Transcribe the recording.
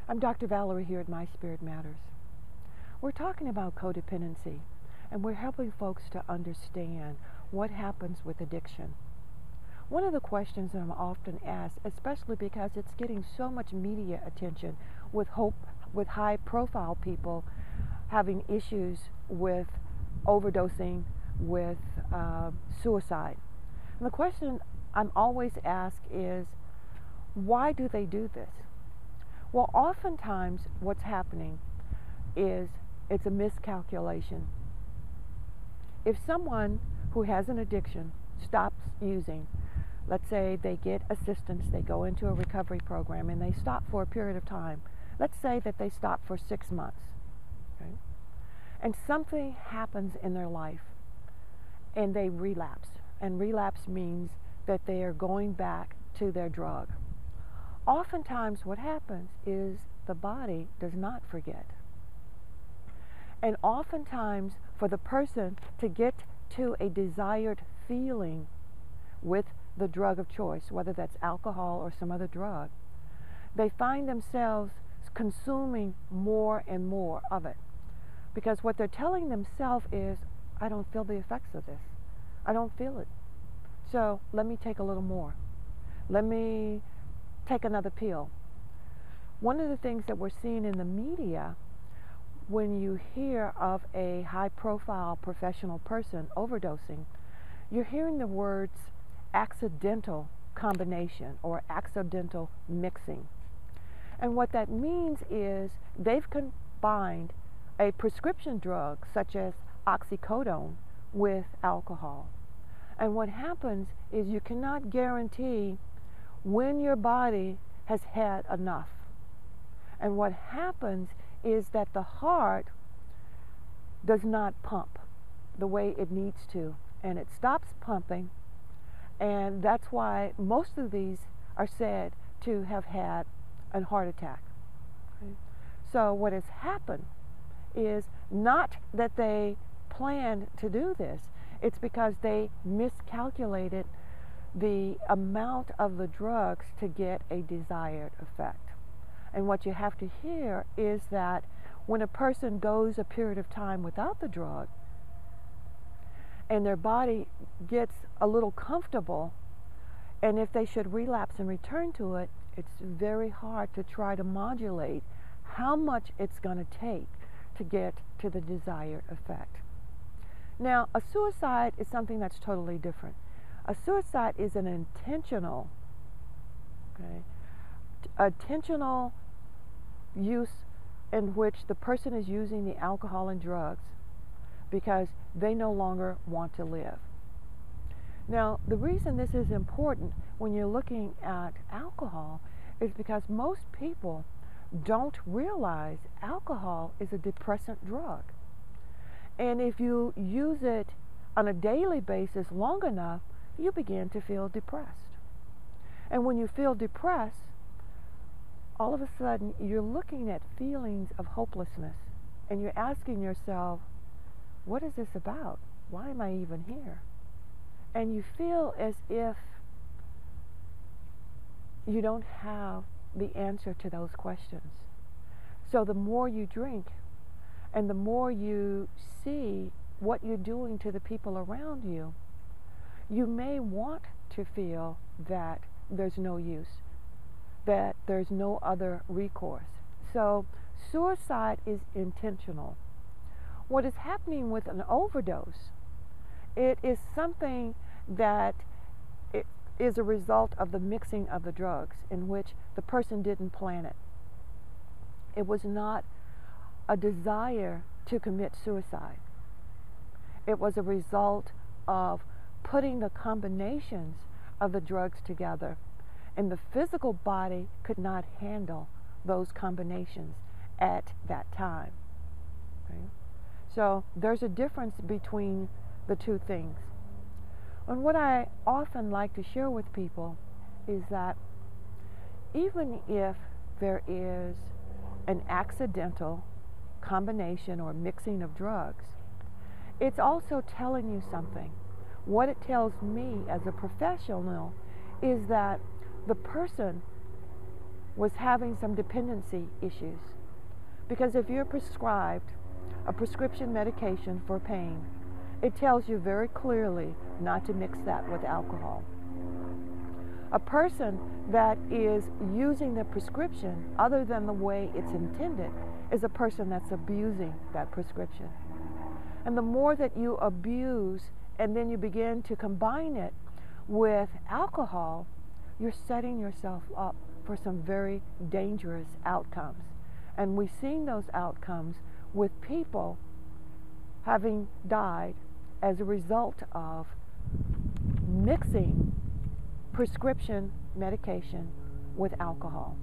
I'm Dr. Valerie here at My Spirit Matters. We're talking about codependency, and we're helping folks to understand what happens with addiction. One of the questions that I'm often asked, especially because it's getting so much media attention with high-profile people having issues with overdosing, with suicide. And the question I'm always asked is, why do they do this? Well, oftentimes what's happening is it's a miscalculation. If someone who has an addiction stops using, let's say they get assistance, they go into a recovery program and they stop for a period of time. Let's say that they stop for 6 months. Okay? And something happens in their life and they relapse. And relapse means that they are going back to their drug. Oftentimes what happens is the body does not forget. And oftentimes for the person to get to a desired feeling with the drug of choice, whether that's alcohol or some other drug, they find themselves consuming more and more of it. Because what they're telling themselves is, I don't feel the effects of this. I don't feel it. So let me take a little more. Let me take another pill. One of the things that we're seeing in the media, when you hear of a high-profile professional person overdosing, you're hearing the words accidental combination or accidental mixing. And what that means is they've combined a prescription drug such as oxycodone with alcohol. And what happens is you cannot guarantee when your body has had enough. And what happens is that the heart does not pump the way it needs to, and it stops pumping, and that's why most of these are said to have had a heart attack. Okay? So what has happened is not that they planned to do this, it's because they miscalculated the amount of the drugs to get a desired effect. And what you have to hear is that when a person goes a period of time without the drug and their body gets a little comfortable, and if they should relapse and return to it, it's very hard to try to modulate how much it's going to take to get to the desired effect. Now, a suicide is something that's totally different. A suicide is an intentional use in which the person is using the alcohol and drugs because they no longer want to live. Now, the reason this is important when you're looking at alcohol is because most people don't realize alcohol is a depressant drug. And if you use it on a daily basis long enough, you begin to feel depressed. And when you feel depressed, all of a sudden you're looking at feelings of hopelessness and you're asking yourself, what is this about? Why am I even here? And you feel as if you don't have the answer to those questions. So the more you drink and the more you see what you're doing to the people around you, you may want to feel that there's no use, that there's no other recourse. So suicide is intentional. What is happening with an overdose, it is something that it is a result of the mixing of the drugs in which the person didn't plan it. It was not a desire to commit suicide. It was a result of putting the combinations of the drugs together, and the physical body could not handle those combinations at that time. Okay? So there's a difference between the two things. And what I often like to share with people is that even if there is an accidental combination or mixing of drugs, it's also telling you something. What it tells me as a professional is that the person was having some dependency issues. Because if you're prescribed a prescription medication for pain, it tells you very clearly not to mix that with alcohol. A person that is using the prescription other than the way it's intended is a person that's abusing that prescription. And the more that you abuse and then you begin to combine it with alcohol, you're setting yourself up for some very dangerous outcomes. And we've seen those outcomes with people having died as a result of mixing prescription medication with alcohol.